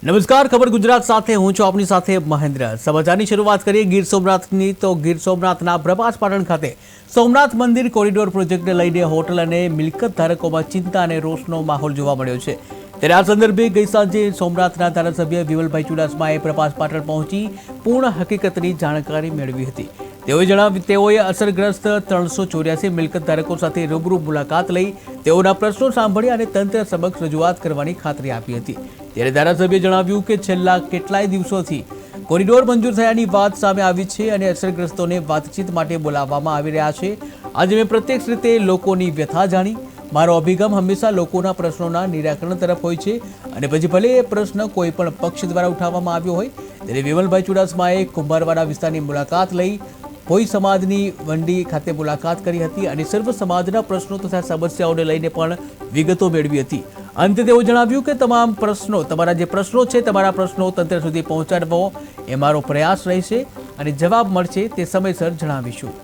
નમસ્કાર, ખબર ગુજરાત સાથે હું છું આપની સાથે મહેન્દ્ર। સમાચારની શરૂઆત કરીએ ગીર સોમનાથની। તો ગીર સોમનાથના પ્રભાસ પાટણ ખાતે સોમનાથ મંદિર કોરિડોર પ્રોજેક્ટને લઈને હોટલ અને મિલકત ધારકોમાં ચિંતા અને રોષનો માહોલ જોવા મળ્યો છે। ત્યારે આ સંદર્ભે ગઈ સાંજે સોમનાથના ધારાસભ્ય વિમલભાઈ ચુડાસમાએ પ્રભાસ પાટણ પહોંચી પૂર્ણ હકીકતની જાણકારી મેળવી હતી। તેઓએ અસરગ્રસ્ત 384 મિલકત ધારકો સાથે રૂબરૂ મુલાકાત લઈ તેઓના પ્રશ્નો સાંભળી અને તંત્ર સમક્ષ રજૂઆત કરવાની ખાતરી આપી હતી। ત્યારે ધારાસભ્યએ જણાવ્યું કે છેલ્લા કેટલાય દિવસોથી કોરિડોર મંજૂર થયાની વાત સામે આવી છે અને અસરગ્રસ્તોને વાતચીત માટે બોલાવવામાં આવી રહ્યા છે। આજે મેં પ્રત્યક્ષ રીતે લોકોની વ્યથા જાણી। મારો અભિગમ હંમેશા લોકોના પ્રશ્નોના નિરાકરણ તરફ હોય છે અને પછી ભલે એ પ્રશ્ન કોઈ પણ પક્ષ દ્વારા ઉઠાવવામાં આવ્યો હોય। ત્યારે વિમલભાઈ ચુડાસમાએ કુંભારવાડા વિસ્તારની મુલાકાત લઈ ભોઈ સમાજની વંડી ખાતે મુલાકાત કરી હતી અને સર્વ સમાજના પ્રશ્નો તથા સમસ્યાઓને લઈને પણ વિગતો મેળવી હતી। અંતે તેઓ જણાવ્યું કે તમારા જે પ્રશ્નો છે તમારા પ્રશ્નો તંત્ર સુધી પહોંચાડવો એ મારો પ્રયાસ રહેશે અને જવાબ મળશે તે સમયસર જણાવીશું।